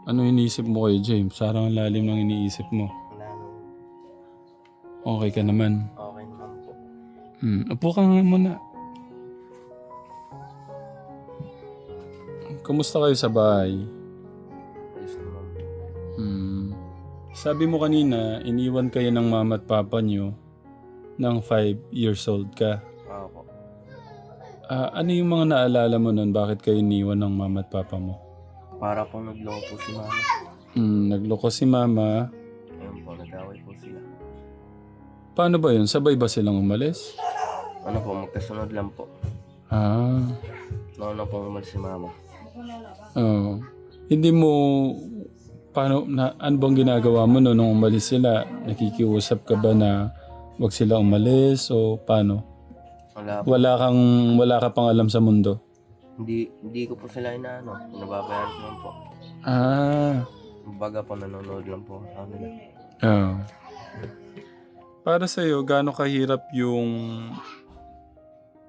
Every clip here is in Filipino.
Ano iniisip mo kay James? Parang ang lalim ng iniisip mo. Wala nang Okay ka naman. okay naman po. Upo ka nga muna. Kumusta kayo sa bahay? Ayos naman po. Sabi mo kanina, iniwan kayo ng mama at papa nyo ng 5 years old ka. Ako po. Ano yung mga naalala mo nun? Bakit kayo iniwan ng mama at papa mo? Para po nagloko po si mama. Nagloko si mama. Ayun po, nag-away po sila. Paano ba yun? Sabay ba silang umalis? Ano po, magkasunod lang po. Nauna po umalis si mama. Hindi mo... ano bang ginagawa mo no, nung umalis sila? Nakikiusap ka ba na wag sila umalis o paano? Wala po. Wala ka pang alam sa mundo? Hindi ko po sila inaano. Nababayaan ko lang po. Baga po, nanonood lang po sa kanila. Para sa'yo, gaano kahirap yung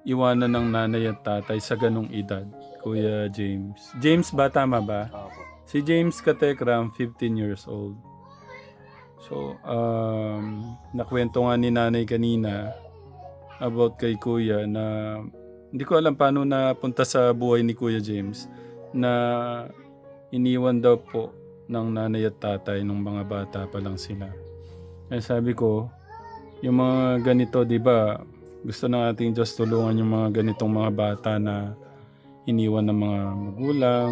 iwanan ng nanay at tatay sa ganong edad, Kuya James? James ba? Tama ba? Ako po. Si James Katekram, 15 years old. So, nakwento nga ni nanay kanina about kay Kuya na hindi ko alam paano napunta sa buhay ni Kuya James na iniwan daw po ng nanay at tatay nung mga bata pa lang sila. Kaya sabi ko, yung mga ganito, di ba, gusto ng ating Diyos tulungan yung mga ganitong mga bata na iniwan ng mga magulang,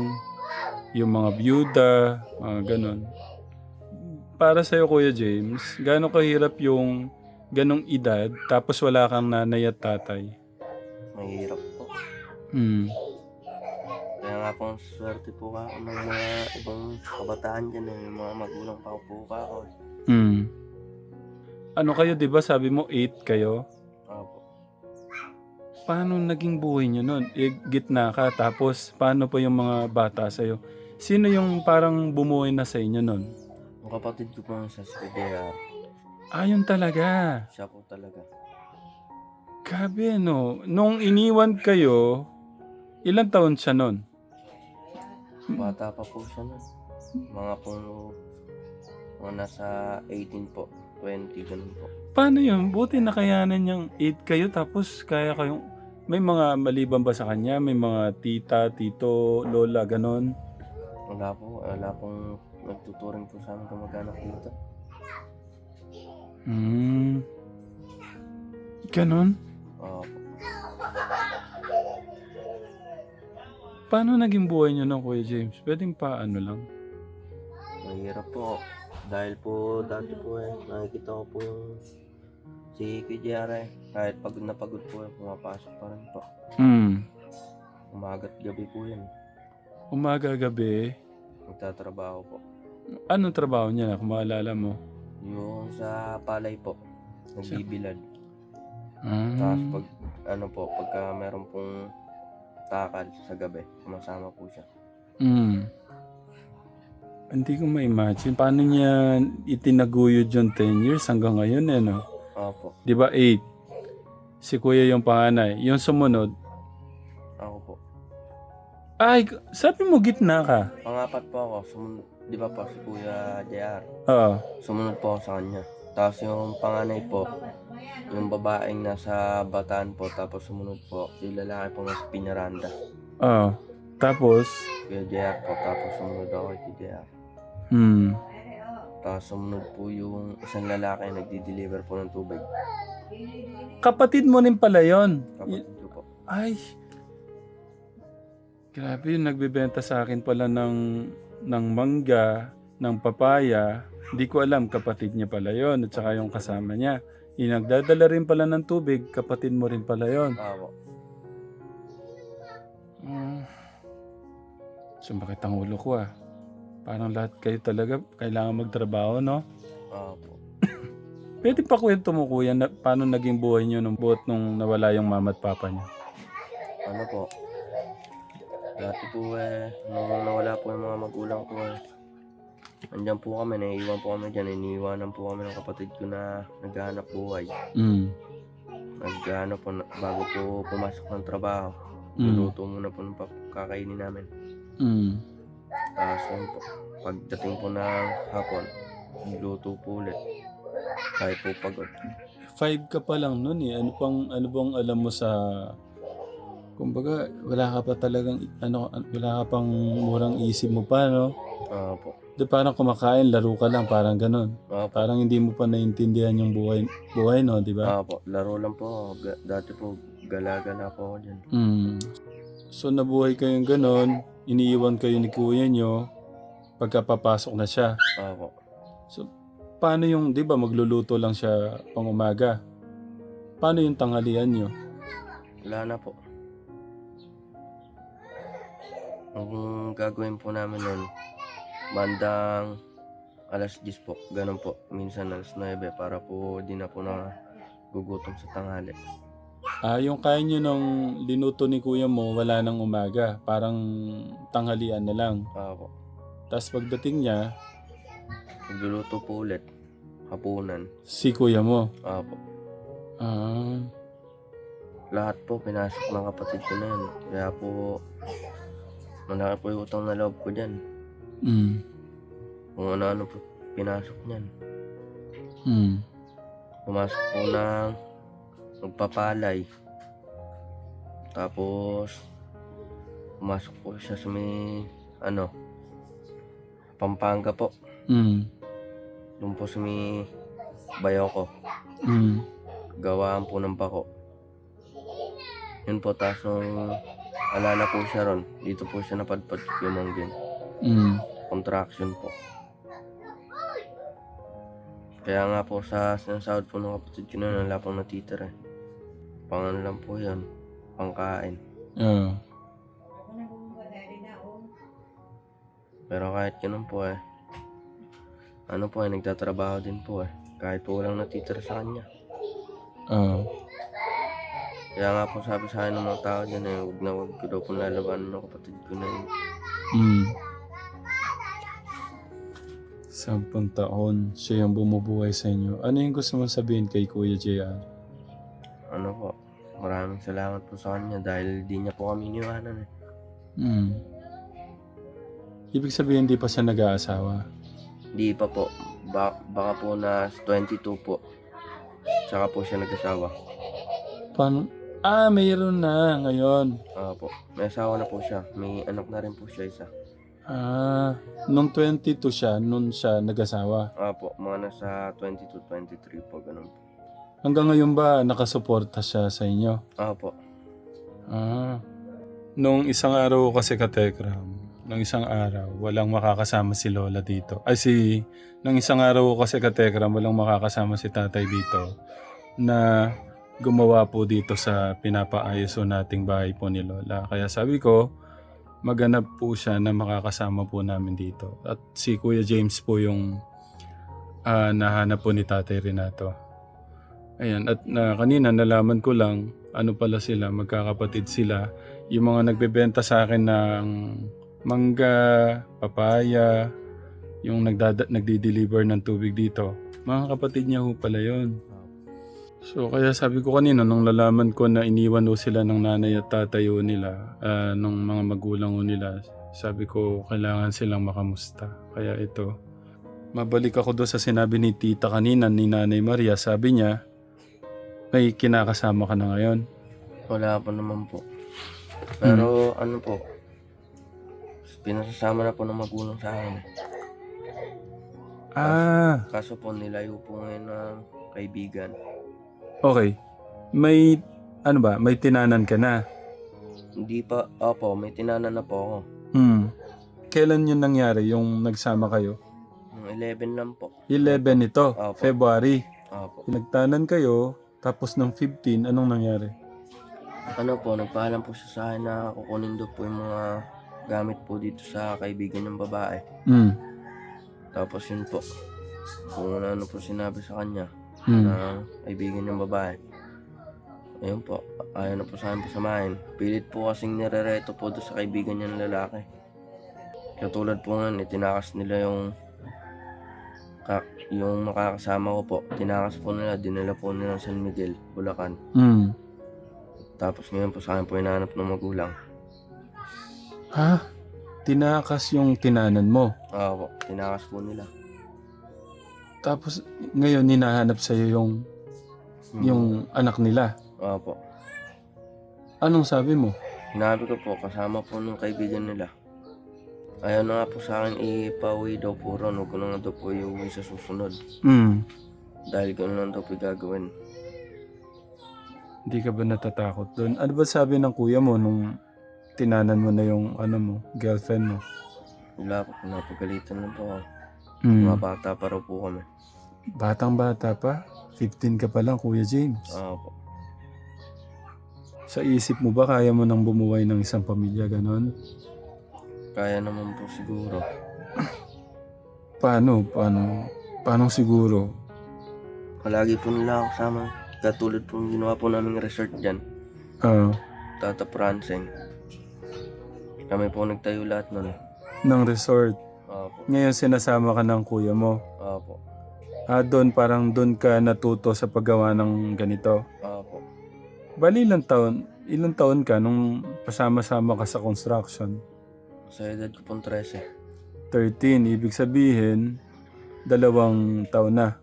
yung mga byuda, mga ganon. Para sa'yo, Kuya James, gaano kahirap yung ganong edad tapos wala kang nanay at tatay? Mahirap po. Kaya nga po, swerte po ako ng mga ibang kabataan dyan. Yung mga magulang pa po ako. Ano kayo, di ba sabi mo 8 kayo? Ako po. Paano naging buhay nyo nun? Gitna ka, tapos paano pa yung mga bata sa'yo? Sino yung parang bumuhay na sa inyo nun? Yung kapatid ko po sa SPDR. Yun talaga. Siya po talaga. Grabe, no? Nung iniwan kayo, ilang taon siya nun? Bata pa po siya nun. Mga nasa 18 po. 20, ganun po. Paano yun? Buti nakayanan niyang 8 kayo tapos kaya kayong... May mga maliban ba sa kanya? May mga tita, tito, lola, ganon? Wala po. Wala pong nagtuturing po sa amin kamag-anak dito. Ganon? Po. Paano naging buhay niyo nung Kuya James? Pwedeng paano lang? Mahirap po. Dahil po dati po nakikita ko po yung si KJR kahit pagod na pagod po pumapasok pa rin po. Umaga't gabi po yan. Umaga, gabi? Nagtatrabaho po. Anong trabaho niya kung maalala mo? Yung sa palay po. Nagbibilad. Tapos pagka meron pong takal sa gabi, sumasama po siya. Hindi ko ma-imagine. Paano niya itinaguyod yung 10 years hanggang ngayon no? Opo. Di ba 8? Si Kuya yung panganay. Yung sumunod? Ako po. Ay, sabi mo gitna ka. Pangapat po ako. Di ba po si Kuya JR? Oo. Sumunod po ako sa kanya. Tapos yung panganay po, yung babaeng nasa Bataan po. Tapos sumunod po, yung lalaki po nasa Pinaranda. Oo. Tapos? Kuya JR po. Tapos sumunod ako kay JR. Tapos sumunod po yung isang lalaki na nagdi-deliver po ng tubig. Kapatid mo rin pala yun? Kapatid ko po. Ay. Grabe yun. Nagbebenta sa akin pala ng mangga, ng papaya. Hindi ko alam, kapatid niya pala yun. At saka yung kasama niya. Nagdadala rin pala ng tubig, kapatid mo rin pala yun. Ako. Sumakit ang ulo ko Parang lahat kayo talaga kailangan magtrabaho, no? Ako. Pwede pa kwento mo, Kuya, paano naging buhay niyo nung nawala yung mama at papa niyo? Ano po? Dati po nung nawala po yung mga magulang ko andyan po kami, naiiwan po kami dyan. Iniiwanan po kami ng kapatid ko na naghahanap buhay. Naghahanap po, bago po pumasok ng trabaho. Niluto muna po ng kakainin namin. Tapos yun po. pagdating po ng hapon, luto po ulit. Kahit po pagod. 5 ka pa lang nun eh. Ano bang alam mo sa... Kumbaga, wala ka pa talagang, wala ka pang murang isip mo pa, no? Po. Di parang kumakain, laro ka lang, parang ganun. Po. Parang hindi mo pa naintindihan yung buhay no, di ba? Po. Laro lang po. Dati po, gala-gala po ako dyan. So nabuhay kayong ganun, iniiwan kayo ni kuya nyo, pagkapapasok na siya. Po. So, paano yung, di ba, magluluto lang siya pang umaga? Paano yung tanghalian nyo? Wala na po. Ang gagawin po namin nun, bandang alas 10 po. Ganun po. Minsan alas 9 para po di na po na gugutom sa tanghali. Yung kain nyo nung linuto ni kuya mo, wala nang umaga. Parang tanghalian na lang. Po. Tapos pagdating niya, Magluluto po ulit. Hapunan. si kuya mo. Po. Lahat po pinasok ng kapatid ko na yun. Kaya po, malaki po yung utang na loob ko dyan. Kung ano-ano po pinasok niyan. Pumasok po ng magpapalay. Tapos, pumasok po siya sa may, Pampanga po. Doon po sa may Bayoko. Gawaan po ng bako. Yun po, tapos nung alala po siya ron, dito po siya napadpad yung din. Contraction po. Kaya nga po sa sinasahod po ng kapatid ko na wala pang natitira. Pang lang po yun, pangkain. Pero kahit ganun po nagtatrabaho din po kahit po walang natitira sa kanya. Kaya nga po sabi sa akin ng mga tao dyan huwag ko daw po lalabanan ng kapatid ko na yun. 10 taon, siya yung bumubuhay sa inyo. Ano yung gusto mong sabihin kay Kuya JR? Maraming salamat po sa kanya dahil di niya po kami iniwanan Ibig sabihin, hindi pa siya nag-aasawa? Di pa po. Baka po na 22 po. Tsaka po siya nag-asawa. Paano? Mayroon na ngayon. Po. May asawa na po siya. May anak na rin po siya isa. Nung 22 siya, nung siya nag-asawa? Po. Mga nasa 22, 23 po. Ganun po. Hanggang ngayon ba nakasuporta siya sa inyo? Po. Nung isang araw kasi Katekram, nung isang araw, walang makakasama si Lola dito. Nung isang araw kasi Katekram, walang makakasama si Tatay dito na gumawa po dito sa pinapaayos nating bahay po ni Lola. Kaya sabi ko, maghanap po siya na makakasama po namin dito. At si Kuya James po yung nahanap po ni Tatay Renato. Ayan, at kanina nalaman ko lang, ano pala sila, magkakapatid sila. Yung mga nagbebenta sa akin ng mangga, papaya, yung nagdi-deliver ng tubig dito. Mga kapatid niya ho pala yun. So kaya sabi ko kanina, nung lalaman ko na iniwan ho sila ng nanay at tatay ho nila, nung mga magulang ho nila, sabi ko kailangan silang makamusta. Kaya ito, mabalik ako doon sa sinabi ni tita kanina, ni Nanay Maria. Sabi niya, may kinakasama ka na ngayon? Wala pa naman po. Pero pinasasama na po ng magulang sa akin. Kaso po nilayo po ngayon ng kaibigan. Okay. May tinanan ka na? Hindi pa. May tinanan na po ako. Kailan yun nangyari, yung nagsama kayo? 11 lang po. 11 ito, February. Pinagtanan kayo, tapos ng 15, anong nangyari? Nagpaalam po siya sa akin na kukunin daw po yung mga gamit po dito sa kaibigan ng babae. Tapos yun po, kung ano po sinabi sa kanya na kaibigan ng babae. Ayun po, ayaw na po sa akin pasamahin. Pilit po kasing nirereto po doon sa kaibigan niya ng lalaki. Katulad po nga, tinakas nila yung makakasama ko po. Tinakas po nila, dinala po nila sa San Miguel, Bulacan. Tapos ngayon po sa akin po hinahanap ng magulang. tinakas yung tinanan mo. Opo, tinakas po nila. Tapos ngayon hinahanap sa'yo yung anak nila. Opo. Anong sabi mo? Sinabi ko po, kasama po nung kaibigan nila. Ayaw na nga po sa akin ipauwi daw po ron. Huwag ko na nga daw po iuwi sa susunod. Dahil ko na lang daw po gagawin. Hindi ka ba natatakot doon? Ano ba sabi ng kuya mo nung tinanan mo na yung girlfriend mo? Wala po, pinapagalitan lang po ako. Mm. Mga bata pa raw po kami. Batang bata pa? 15 ka pa lang, Kuya James. Opo. Sa isip mo ba kaya mo nang bumuhay ng isang pamilya ganon? Kaya naman po siguro. Paano siguro? Palagi po nila ako kasama. Katulad po ginawa po naming resort dyan. Tata Prancing. Kami po nagtayo lahat nun. Ng resort. Opo. Ngayon sinasama ka ng kuya mo. Opo. Doon ka natuto sa paggawa ng ganito. Opo. Bali ilang taon ka nung pasama-sama ka sa construction? Sa edad ko pong 13. 13, ibig sabihin 2 taon na.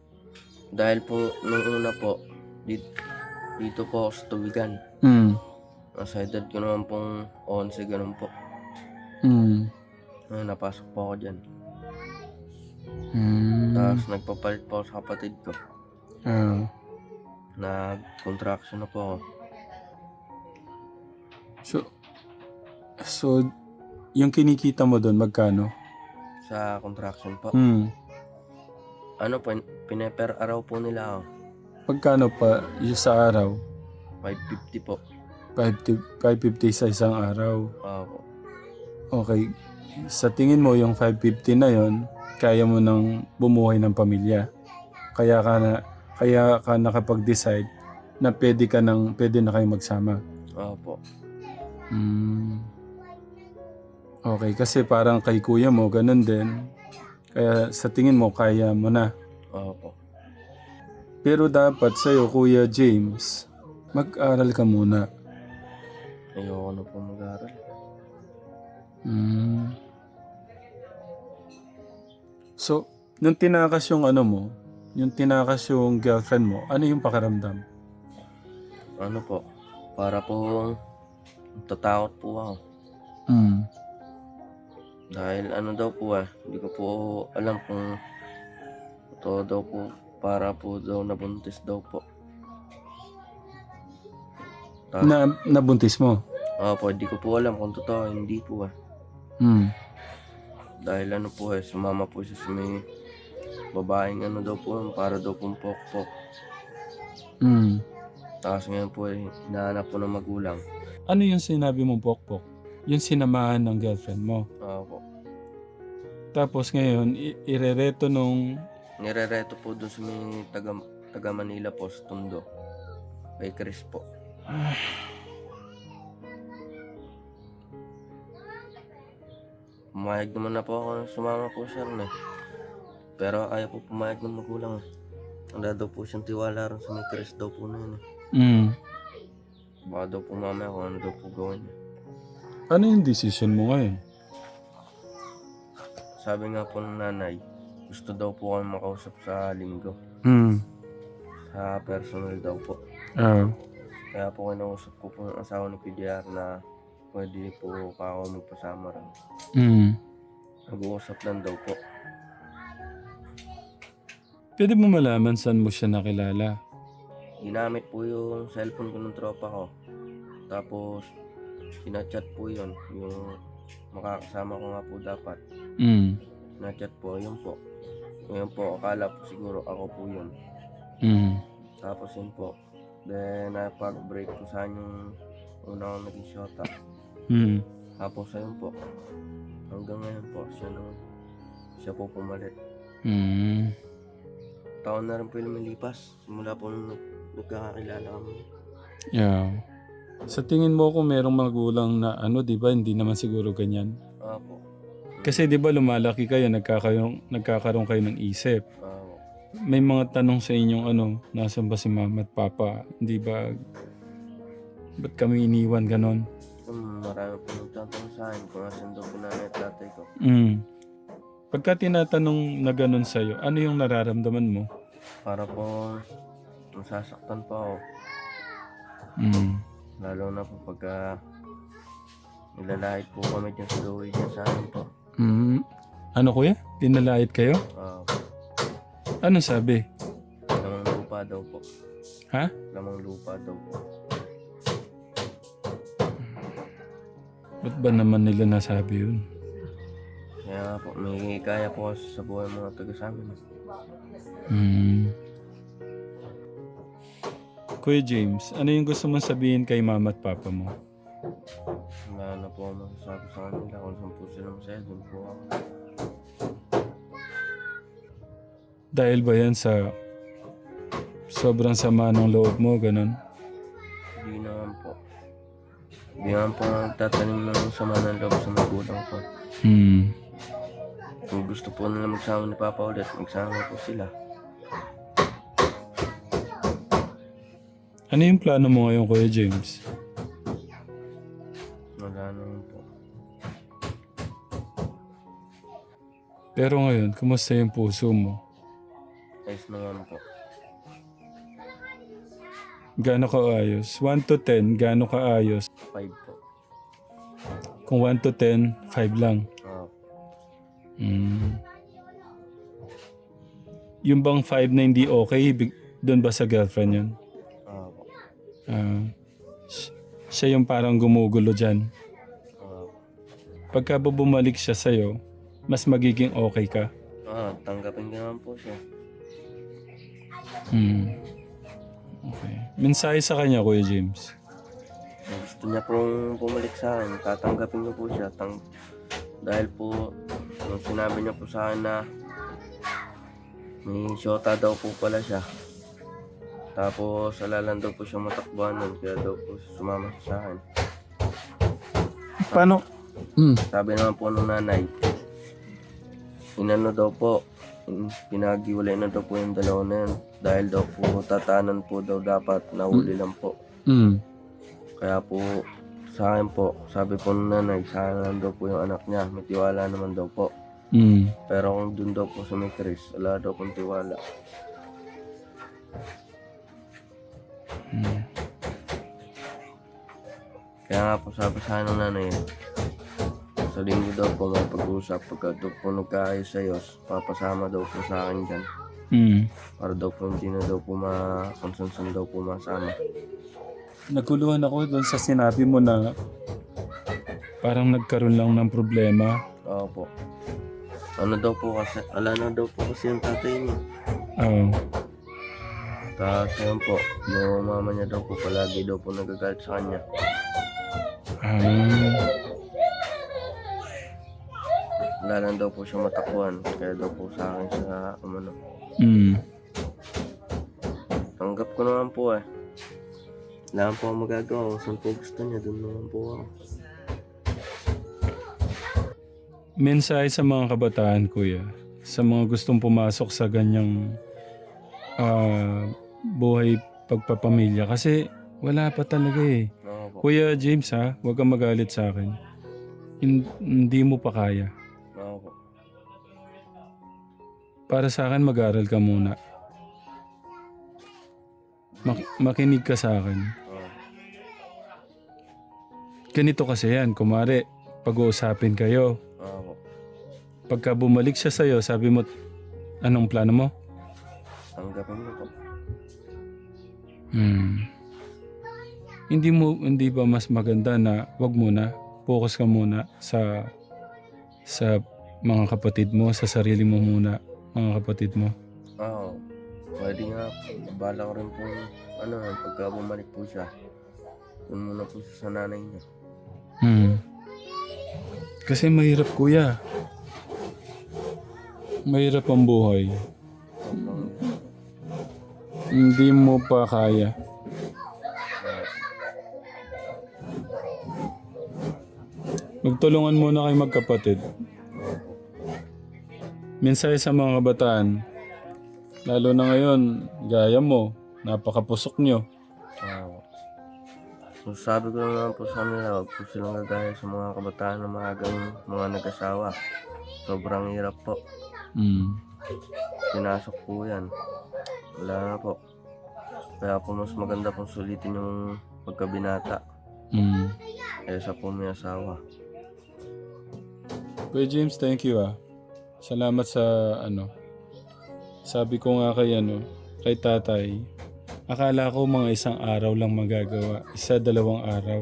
Dahil po, nung una po, dito po ako sa tubigan. Sa edad ko naman pong 11, ganun po. Napasok po ako dyan. Tapos nagpapalit po ako sa kapatid ko. Nag-contraction na po ako. So, yung kinikita mo doon, magkano? Sa contraction po. Per araw po nila ako. Magkano pa yung sa araw? 550 po. 550 sa isang araw. Opo. Okay. Sa tingin mo, yung 550 na yon, kaya mo nang bumuhay ng pamilya. Kaya ka nakapag-decide na pwede na kayo magsama. Opo. Okay, kasi parang kay kuya mo, ganun din. Kaya sa tingin mo, kaya mo na. Opo. Pero dapat sa'yo, Kuya James, mag-aral ka muna. Ayoko na po mag-aral. So, nung tinakas yung yung girlfriend mo, ano yung pakiramdam? Para po tatakot po ako. Dahil daw po hindi ko po alam kung ito daw po para po daw nabuntis daw po. Nabuntis mo? Opo, hindi ko po alam kung totoo, hindi po Dahil sumama po siya sa may babaeng daw po, para daw pong pokpok. Tapos ngayon po hinahanap po ng magulang. Ano yung sinabi mong pokpok? Yung sinamahan ng girlfriend mo? Opo. Tapos ngayon, Nirereto po doon sa may taga Manila po, sa Tondo. Kay Chris po. Pumayag naman na po ako na sumama po siya rin Pero ayaw po pumayag ng magulang. Wala daw po siyang tiwala rin sa may Chris daw po na yun Baka daw po mamaya kung ano daw po gawin niya. Ano yung decision mo ngayon? Sabi nga po ng nanay, gusto daw po kami makausap sa linggo. Sa personal daw po. Kaya po kinausap ko po ng asawa ni PDR na pwede po ako magpasama rin. Nag-uusap lang daw po. Pwede mo malaman saan mo siya nakilala? Ginamit po yung cellphone ko ng tropa ko. Tapos, sinachat po yun. Yung makakasama ko nga po dapat. Sinachat po, yun po. Ngayon po, akala po siguro ako po yun. Tapos yun po. Then, napag-break ko saan yung una kong naging shota. Tapos ayun po. Hanggang ngayon po, siya po pumalit. Taon na rin po yung lumilipas. Simula po nung nagkakakilala kami. Yeah. Sa tingin mo kung merong magulang na di ba, hindi naman siguro ganyan? Opo. Kasi di ba lumalaki kayo, nagkakaroon kayo ng isip. May mga tanong sa inyong nasan ba si mama at papa? Hindi ba, ba't kami iniwan ganon? po, marami po nagtatanong sa akin kung asan daw po nanay at tatay ko. Pagka tinatanong na ganun sa'yo, ano yung nararamdaman mo? Para po nasasaktan pa ako. Lalo na po pagka nilalait po kami dyan sa gawin niya sa akin po. Ano kuya? Dinalait kayo? Ano sabi? Lamang lupa daw po. Ha? Lamang lupa daw po. Ba't ba naman nila nasabi yun? Kaya nga po, may kaya po kasi sa buhay mga taga sa amin. Kuya James, ano yung gusto mong sabihin kay mama at papa mo? Wala na po ako masasabi sa kanila kung saan po sila masaya, doon po ako. Dahil ba yan sa sobrang sama ng loob mo, ganun? Hindi naman po. Hindi naman po nagtatanim ng sama ng loob sa magulang ko. Kung gusto po nila magsama ni Papa ulit, magsama po sila. Ano yung plano mo ngayon, Kuya James? Wala naman po. Pero ngayon, kumusta yung puso mo? Ayos naman po. Gaano kaayos? 1 to 10, gaano kaayos? 5 po. Kung 1 to 10, 5 lang. Yung bang 5 na hindi okay, doon ba sa girlfriend yun? Po. Siya yung parang gumugulo dyan. Pagka bumalik siya sa'yo, mas magiging okay ka. Tanggapin ko naman po siya. Okay. Mensahe sa kanya, Kuya James. Kung gusto niya pong bumalik sa akin, tatanggapin ko po siya. Dahil po, nung sinabi niya po sa akin na may syota daw po pala siya. Tapos, alalan daw po siya matakbuhan nun, kaya daw po sumama siya sa akin. Paano? Sabi naman po ng nanay, inano daw po, pinagiwalay na daw po yung dalawa na yan. Dahil daw po, tatanan po daw dapat, nahuli lang po. Kaya po, sa akin po, sabi po ng nanay, sa akin lang daw po yung anak niya, may tiwala naman daw po. Pero kung dun daw po sa may Chris, wala daw pong tiwala. Kaya nga po sabi sa akin ng nanay, sa linggo daw po may pag-usap, pagka daw po nagkaayos sa Diyos, papasama daw po sa akin dyan. Para daw po hindi na daw po kung saan daw po masama. Naguluhan ako doon sa sinabi mo na parang nagkaroon lang ng problema. Oo po. Ano daw po kasi, ala na daw po kasi yung tatay niya. Oo. Tapos yun po, yung mama niya daw po palagi daw po nagagalit sa kanya. Wala lang daw po siya matakbuhan, kaya daw po sa akin siya umano. Tanggap ko naman po eh. Wala po ang magagawa, kung saan po gusto niya, doon naman po ako. Mensahe sa mga kabataan, Kuya, sa mga gustong pumasok sa ganyang buhay pagpapamilya. Kasi wala pa talaga eh. Oo po. Kuya James ha, huwag kang magalit sa akin. Hindi mo pa kaya. Oo po. Para sa akin, mag-aral ka muna. Makinig ka sa akin. Ganito kasi yan, kumare, pag-uusapin kayo. Oo po. Pagka bumalik siya sa'yo, sabi mo, anong plano mo? Tanggapin mo po. Hindi ba mas maganda na wag muna, focus ka muna sa mga kapatid mo, sa sarili mo muna, mga kapatid mo? Oo. Pwede nga, bala ko rin po, pagka bumalik po siya, doon muna po siya sa nanay niya. Kasi mahirap, Kuya. Mahirap ang buhay. Hindi mo pa kaya. Magtulungan muna kayo magkapatid. Mensahe sa mga kabataan, lalo na ngayon, gaya mo, napakapusok nyo. Sabi ko naman po sa kanila, huwag po silang gagaya sa mga kabataan na maagang mga nag-asawa. Sobrang hirap po. Pinasok po yan. Wala na po. Kaya po mas maganda pong sulitin yung pagkabinata. Kaysa po may asawa. Kuya James, thank you Salamat sa sabi ko nga kay tatay, akala ko mga isang araw lang magagawa. 1-2 araw.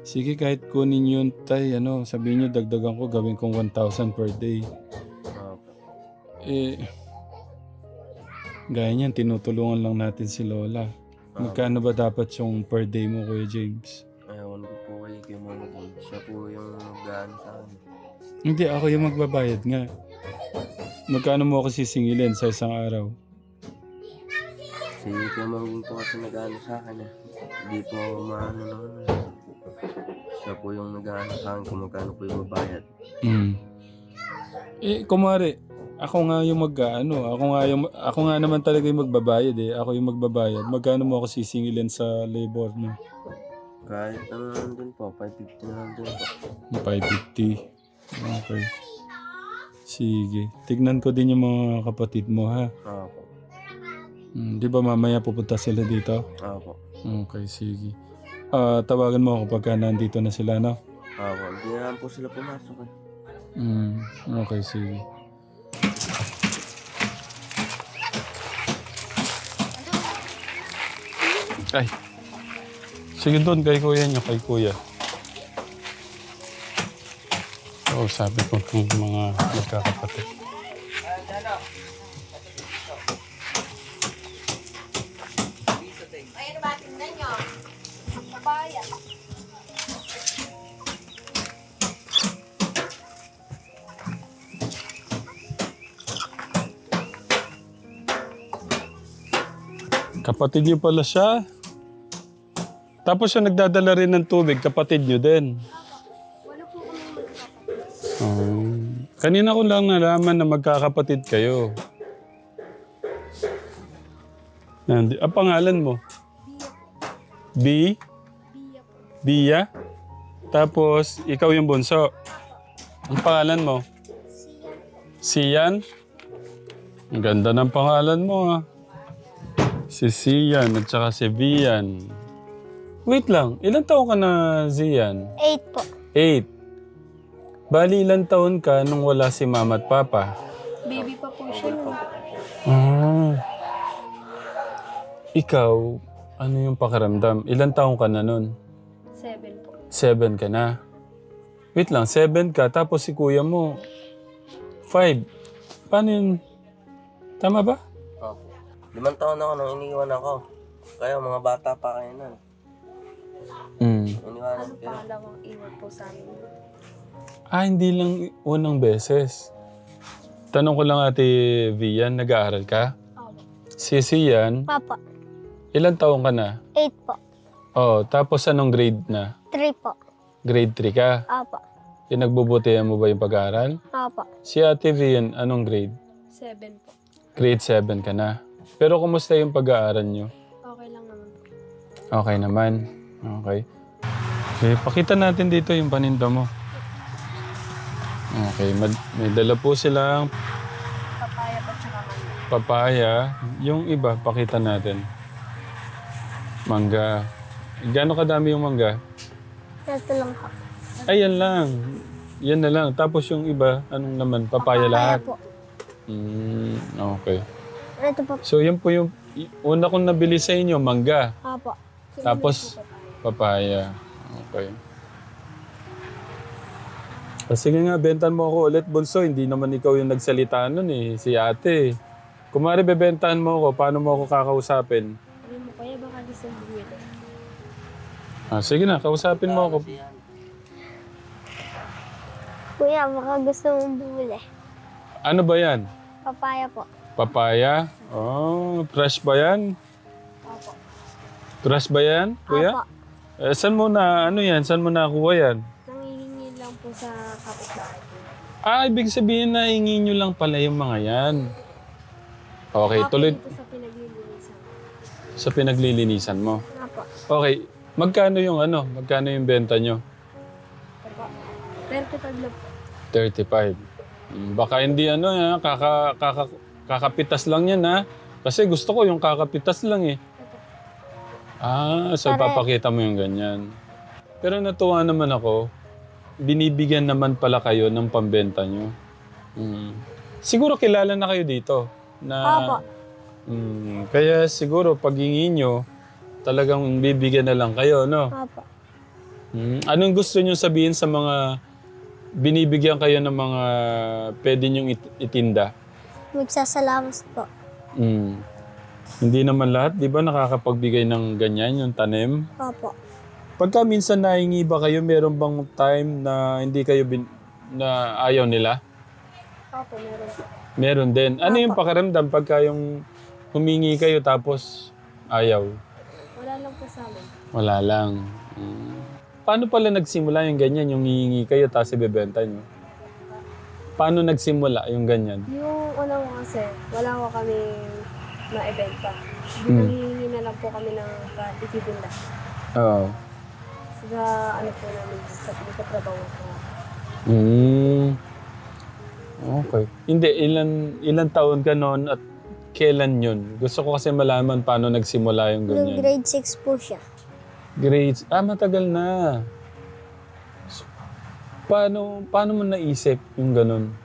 Sige, kahit kunin yun, tay, sabihin nyo, dagdagan ko, gawin kong 1,000 per day. Gaya niyan, tinutulungan lang natin si Lola. Magkano ba dapat yung per day mo, Kuya James? Ayaw ko po kay Mama Kim. Siya po yung gaan sa akin. Hindi, ako yung magbabayad nga. Magkano mo ako sisingilin sa isang araw? Si Kuya Mama Kim po kasi nag-ano sa akin. Hindi po maano naman. Siya po yung nag-ano sa akin kung magkano po yung babayad. Kumari, ako nga yung ako nga naman talaga yung magbabayad Ako yung magbabayad. Magkano mo ako sisingilin sa labor mo? Kahit ano lang din po, 550 na lang din po. 550. Okay. Sige. Tignan ko din yung mga kapatid mo, ha? Opo. Di ba mamaya pupunta sila dito? Opo. Okay, sige. Tawagan mo ako pagka nandito na sila, no? Opo. Hindi naman po sila pumasok Okay, sige. Ay. Sige doon kay kuya nyo, kay kuya. Oo, sabi ko kung mga magkakapatid. Ayun ba, tingnan nyo. Papaya. Kapatid niyo pala siya. Tapos siya nagdadala rin ng tubig, kapatid niyo din. Wala po kami magkakapatid. Kanina ko lang nalaman na magkakapatid kayo. Ang pangalan mo? Bia po. Bia? Tapos, ikaw yung bunso. Ang pangalan mo? Sian? Ang ganda ng pangalan mo Si Sian at saka si Vian. Wait lang, ilang taon ka na, Zian? 8 po. 8. Bali, ilang taon ka nung wala si mama at papa? Baby pa po siya. Ikaw, ano yung pakiramdam? Ilang taon ka na nun? 7 po. 7 ka na. Wait lang, 7 ka, tapos si kuya mo, 5. Paano yun? Tama ba? Opo. 5 taon ako nung iniwan ako. Kaya mga bata pa kayo nun. Iniwanan Ano kayo. pangalawang iwan po sa amin? Hindi lang unang beses. Tanong ko lang Ate Vian, nag-aaral ka? Opo. Si Sian, Papa. ilang taon ka na? 8 po. Tapos anong grade na? 3 po. Grade 3 ka? Opo. Pinagbubutihan mo ba yung pag-aaral? Opo. Si Ate Vian, anong grade? 7 po. Grade 7 ka na. Pero kumusta yung pag-aaral nyo? Okay lang naman po. Okay naman. Okay. Pakita natin dito yung paninda mo. Okay, may dala po silang Papaya po tsaka mangga. papaya. Yung iba, pakita natin. Mangga. Gaano kadami yung mangga? Ito lang po. Ay, yan lang. Yan na lang. Tapos yung iba, anong naman? Papaya lahat? po. Okay. Ito po. So, yan po yung una kong nabili sa inyo, mangga. Opo. Tapos, papaya. Okay. Sige nga, bentan mo ako ulit, Bunso. Hindi naman ikaw yung nagsalita nun si ate. Kung maaari bebentahan mo ako, paano mo ako kakausapin? Sabi mo, kaya baka gusto mo bumili. Sige na, kausapin mo ako. Kuya, baka gusto mong bumili. Ano ba yan? Papaya po. Papaya? Fresh ba yan? Opo. Fresh ba yan, kuya? Opo. Saan mo na, saan mo nakuha yan? Nangihingi lang po sa kapitbahay. Ibig sabihin na hingi nyo lang pala yung mga yan. Okay, tuloy Dito sa pinaglilinisan. sa pinaglilinisan mo. Opo. Okay, Magkano yung magkano yung benta nyo? 35 lang po. 35. Baka hindi kakapitas lang yan ha. Kasi gusto ko yung kakapitas lang eh. So papakita mo yung ganyan. Pero natuwa naman ako, binibigyan naman pala kayo ng pambenta nyo. Siguro kilala na kayo dito. Opo. Kaya siguro pag hingi nyo, talagang bibigyan na lang kayo, no? Opo. Anong gusto nyo sabihin sa mga binibigyan kayo ng mga pwede nyong itinda? Magsasalamat po. Hindi naman lahat, di ba, nakakapagbigay ng ganyan, yung tanim? Opo. Pagka minsan nahingi ba kayo, meron bang time na hindi kayo na ayaw nila? Opo, meron po. Meron din. Ano yung pakiramdam pagka yung humingi kayo tapos ayaw? Wala lang po sa amin. Wala lang. Paano pala nagsimula yung ganyan, yung hihingi kayo tapos ibebenta nyo? Paano nagsimula yung ganyan? Yung una ko kasi, wala ko kami ma-ibenta. Hinihingi na lang po kami ng ititinda. Oo. Sa ano po namin, sa trabaho ko. Okay. Hindi, ilan taon ka noon at kailan yun? Gusto ko kasi malaman paano nagsimula yung Nung ganyan. grade 6 po siya. Grades? Matagal na. So, paano mo naisip yung ganun?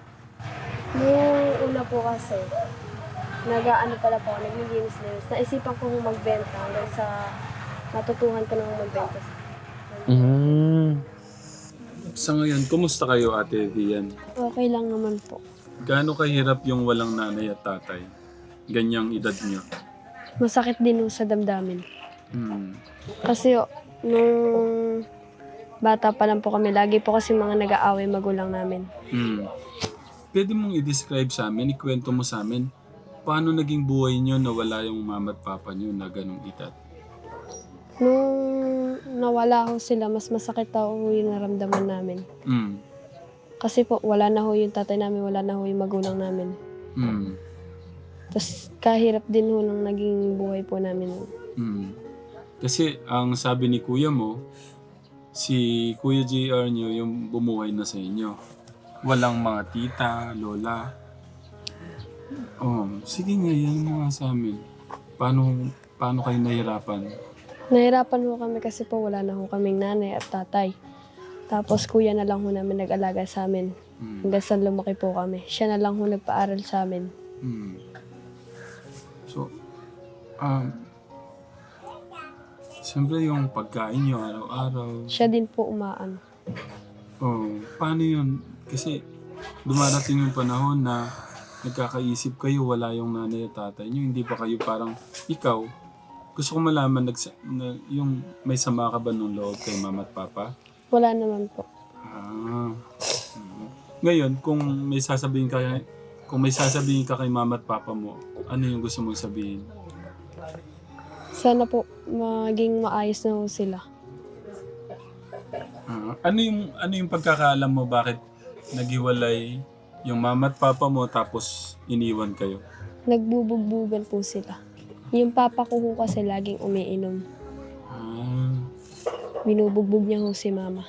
Yung una po kasi, nag-ano pala po, naglilinis-linis. Naisipan ko magbenta hanggang sa natutuhan ko nang magbenta. Sa ngayon, kumusta kayo, Ate Vian? Okay lang naman po. Gaano kahirap yung walang nanay at tatay? Ganyang edad nyo? Masakit din sa damdamin. Kasi nung bata pa lang po kami, lagi po kasi mga nag-aaway magulang namin. Pwede mong i-describe sa amin, ikwento mo sa amin, paano naging buhay nyo na wala yung mama at papa nyo na ganong edad? Nung nawala ho sila, mas masakit ho yung naramdaman namin. Kasi po, wala na ho yung tatay namin, wala na ho yung magulang namin. Tapos kahirap din ho nung naging buhay po namin. Kasi ang sabi ni kuya mo, si Kuya JR nyo yung bumuhay na sa inyo. Walang mga tita, lola. Sige nga, yan mo nga sa amin. Paano kayo nahirapan? Nahirapan ho kami kasi po wala na ho kaming nanay at tatay. Tapos kuya na lang ho namin nag-alaga sa amin. Hanggang sa lumaki po kami. Siya na lang ho nagpaaral sa amin. So, siyempre yung pagkain nyo araw-araw. Siya din po umaan. Paano yun? Kasi dumarating yung panahon na nagkakaisip kayo, wala yung nanay at tatay nyo. Hindi pa kayo parang, ikaw, gusto ko malaman yung may sama ka ba ng loob kay mama at papa? Wala naman po. Ngayon, kung may sasabihin ka kay mama at papa mo, ano yung gusto mong sabihin? Sana po maging maayos na ho sila. Ano yung pagkakaalam mo bakit naghiwalay yung mama at papa mo tapos iniwan kayo? Nagbubugbugan po sila. Yung papa ko ho kasi laging umiinom. Binubugbog niya ho si mama.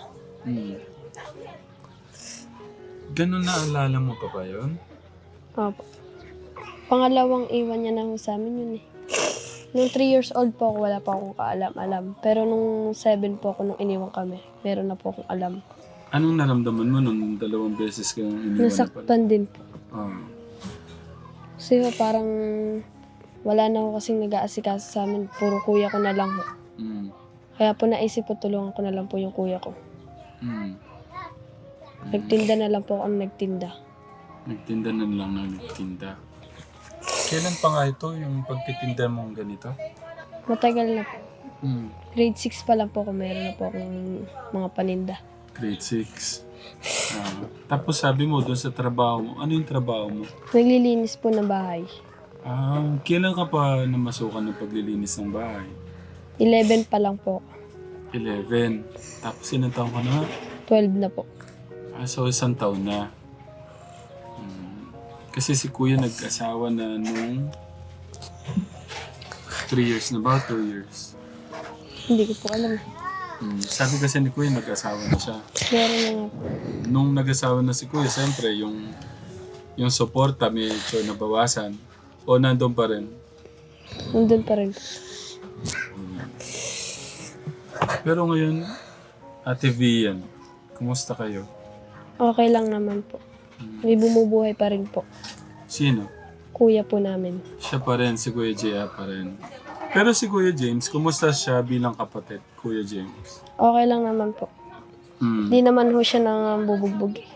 Ganun naalala mo pa ba yun? Opo. Pangalawang iwan niya na ho sa amin yun eh. Nung 3 years old po ako, wala pa akong kaalam-alam. Pero nung 7 po ako, nung iniwan kami, meron na po akong alam. Anong naramdaman mo nung 2 beses kayong iniwan na pala? Nasaktan din po. Kasi ho, parang wala na ho kasing nag-aasikaso sa amin. Puro kuya ko na lang ho. Kaya po naisip po, tulungan ko na lang po yung kuya ko. Nagtinda na lang po ako nagtinda. Nagtinda na lang na nagtinda. Kailan pa nga ito, yung pagtitinda mong ganito? Matagal na po. Grade 6 pa lang po ako, meron na po akong mga paninda. Grade 6. Tapos sabi mo doon sa trabaho mo, ano yung trabaho mo? Naglilinis po ng bahay. Kailan ka pa namasukan ng paglilinis ng bahay? 11 pa lang po. 11. Tapos ilang taon ka na? 12 na po. So 1 taon na. Kasi si kuya nag-asawa na nung 3 years na ba? 2 years? Hindi ko po alam. Sabi kasi ni Kuya, nag-asawa na siya. Meron na nga po. Nung nag-asawa na si Kuya, siyempre, yung suporta medyo nabawasan. O nandun pa rin. Nandun pa rin. Pero ngayon, Ate Vian, kumusta kayo? Okay lang naman po. May bumubuhay pa rin po. Sino? Kuya po namin. Siya pa rin, si Kuya Gia pa rin. Pero si Kuya James, kumusta siya bilang kapatid, Kuya James? Okay lang naman po. Hindi naman ho siya nang bubugbog eh.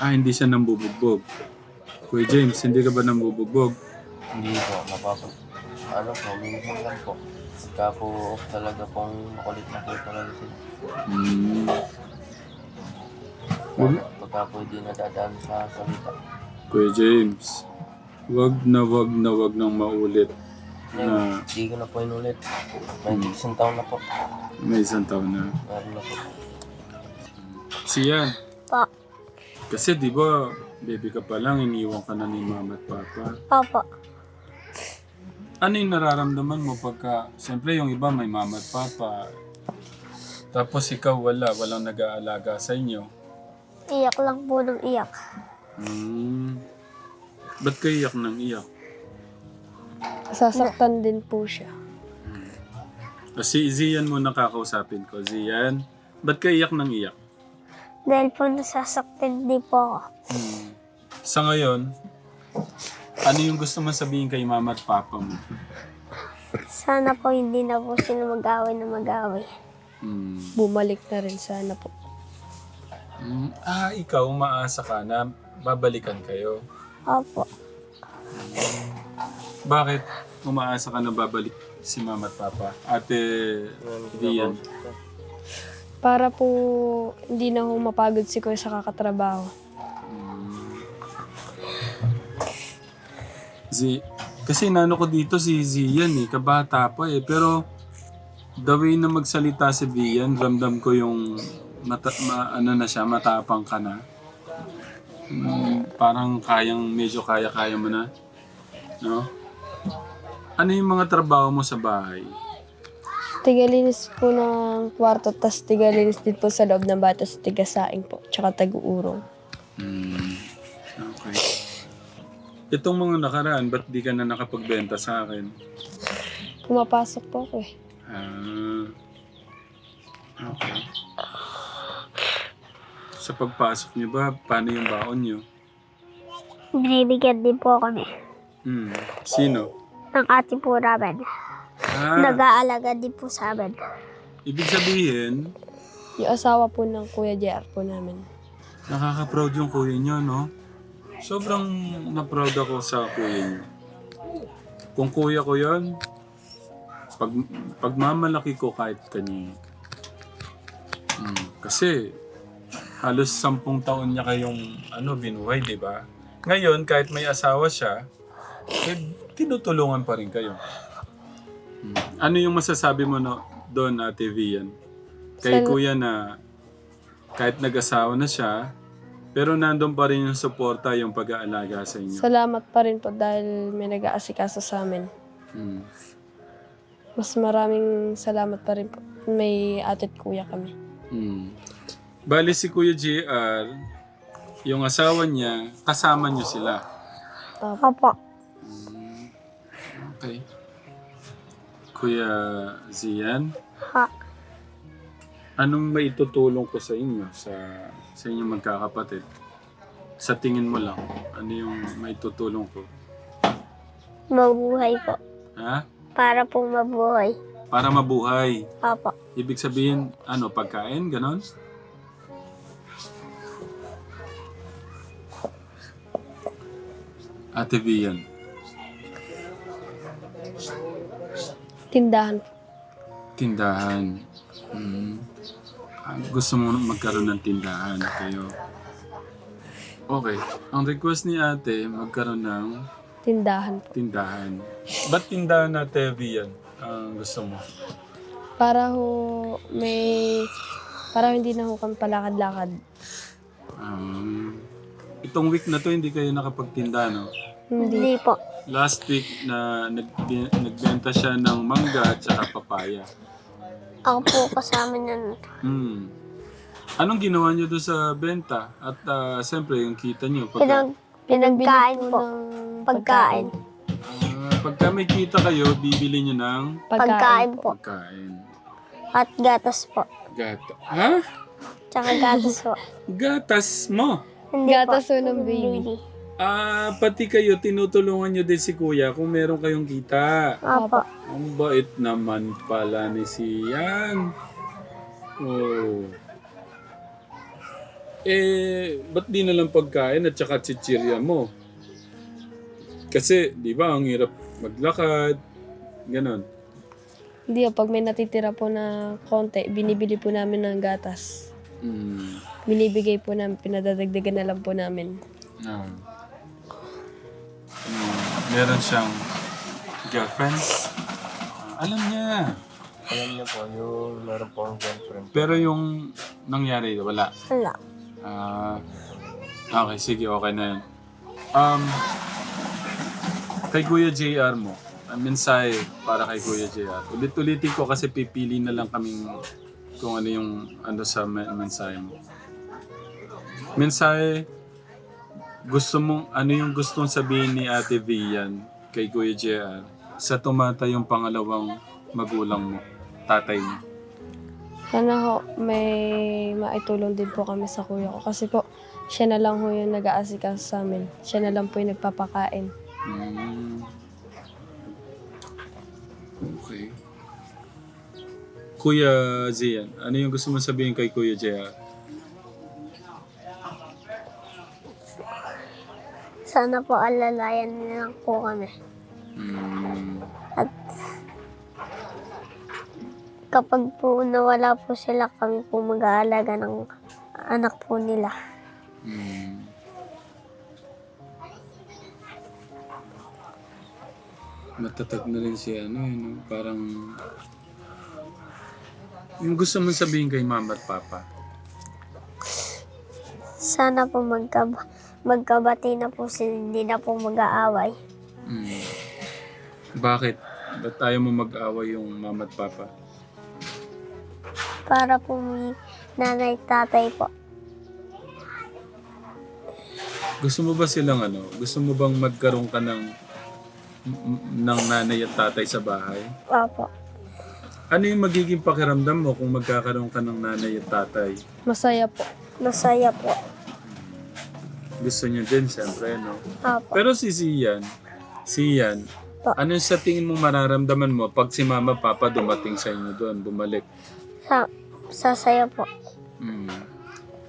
Hindi siya nambubugbog. Kuya James, hindi ka ba nambubugbog? Hindi po, ano po, minsan lang po. Pagka po talaga pong makulit na po talaga sila. Pagka po hindi nadadaan sa salita. Kuya James, wag nang maulit na Hindi ko na po inulit. May isang taon na po. may isang taon na. Meron na po. Siyan, Pa. kasi di ba, baby ka pa lang, iniwan ka na ni mama at papa. Papa. Ano yung nararamdaman mo pagka, siyempre yung iba may mama at papa, tapos ikaw walang nag-aalaga sa inyo. Iyak lang po ng iyak. Ba't kayo iyak ng iyak? Sasaktan din po siya. Kasi Zian mo nakakausapin ko. Zian, ba't kayo iyak ng iyak? Dahil po nasasaktan din po ako. Sa ngayon, ano yung gusto mo sabihin kay mama at papa mo? Sana po hindi na po sila mag-away na mag-away. Bumalik na rin sana po. Ikaw umaasa ka na babalikan kayo. Opo. Bakit umaasa ka na babalik si mama at papa? Ate Vian. Para po hindi na ho mapagod si Kuya sa kakatrabaho. Kasi nano ko dito si Zian kabata pa pero the way na magsalita si Vian, ramdam ko yung matapang ka na. Parang medyo kaya mo na. No? Ano yung mga trabaho mo sa bahay? Tigalinis po ng kwarto, tas tigalinis din po sa loob ng batas, tigasaing po, tsaka tag-uurong. Okay. Itong mga nakaraan, ba't di ka na nakapagbenta sa akin? Pumapasok po ako eh. Okay. Sa pagpasok niyo ba, paano yung baon niyo? Binibigyan din po kami Sino? ng ate po namin. Nag-aalaga din po sa amin. Ibig sabihin, Yung asawa po ng Kuya JR po namin. nakaka-proud yung kuya niyo, no? Sobrang na-proud ako sa kuya niyo. Kung kuya ko yon, pagmamalaki ko kahit kanino. Kasi halos 10 taon niya kayong binuhay, di ba? Ngayon, kahit may asawa siya, tinutulungan pa rin kayo. Ano yung masasabi mo doon, Ate Vian? Kay Kuya na kahit nag-asawa na siya, pero nandun pa rin yung suporta, yung pag-aalaga sa inyo. Salamat pa rin po dahil may nag-aasikaso sa amin. Mas maraming salamat pa rin po. May ate at kuya kami. Bali si Kuya JR, yung asawa niya, kasama niyo sila. Opo. Okay. Kuya Zian, anong maitutulong ko sa inyo, sa inyong magkakapatid? Sa tingin mo lang, ano yung maitutulong ko? Mabuhay po. Ha? Para po mabuhay. Para mabuhay. Opo. Ibig sabihin, pagkain, ganon? Ate Vian. Tindahan po. Tindahan. Gusto mo magkaroon ng tindahan kayo. Okay. Ang request ni ate, magkaroon ng Tindahan po. tindahan. Ba't tindahan na Vian ang gusto mo? Para ho para hindi na ho kami palakad-lakad. Itong week na to hindi kayo nakapagtinda, no? Hindi. po. Last week na nagbenta siya ng mangga at saka papaya. Ako po kasama niyan. Hmm. Anong ginawa niyo doon sa benta? At siyempre, yung kita niyo. Pagka, Pinagkain Bili po. ng Pagkain. pagka may kita kayo, bibili niyo ng Pagkain po. pagkain. At gatas po. Gata. Ha? Tsaka gatas po. Gatas mo? Hindi Gatas po. po ng baby. Pati kayo, tinutulungan niyo din si kuya kung meron kayong kita. Opo. Ang bait naman pala ni Sian. Oh. Ba't di na lang pagkain at saka chichirya mo? Kasi, di ba, ang hirap maglakad. Ganon. Hindi pag may natitira po na konti, binibili po namin ng gatas. Hmm. Binibigay po namin, pinadadagdagan na lang po namin. Ah. Meron siyang girlfriend. Alam niya. Alam niyo po, yung meron po akong girlfriend. Pero yung nangyari, wala. Wala. Okay, sige, okay na yun. Kay Kuya JR mo, ang mensahe para kay Kuya JR. Ulit-ulitin ko kasi pipili na lang kaming kung ano yung ano sa mensahe mo. Mensahe, gusto mong, ano yung gustong sabihin ni Ate Vian kay Kuya JR sa tumatay yung pangalawang magulang mo, tatay mo? Sana ho, may maitulong din po kami sa kuya ko. Kasi po, siya na lang ho yung nag-aasikaso sa amin. Siya na lang po yung nagpapakain. Okay. Kuya Zian, ano yung gusto mo sabihin kay Kuya JR? Sana po alalayan nilang po kami. At kapag po nawala po sila, kami po mag-aalaga ng anak po nila. Matatag na rin si ano, no? Parang yung gusto mo sabihin kay mama at papa. Sana po magkabati na po sila, hindi na po mag-aaway. Bakit? Ba't ayaw mo mag-away yung mama at papa? Para po may nanay tatay po. Gusto mo ba silang ano? Gusto mo bang magkaroon ka ng nanay at tatay sa bahay? Opo. Ano yung magiging pakiramdam mo kung magkakaroon ka ng nanay at tatay? Masaya po. Masaya po. Gusto niyo din, siyempre, no? Opo. Pero si Sian, ano sa tingin mo mararamdaman mo pag si mama papa dumating sa inyo doon, bumalik? Sasaya po.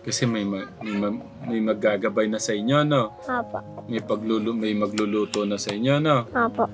Kasi may maggagabay na sa inyo, no? Opo. May magluluto na sa inyo, no? Opo.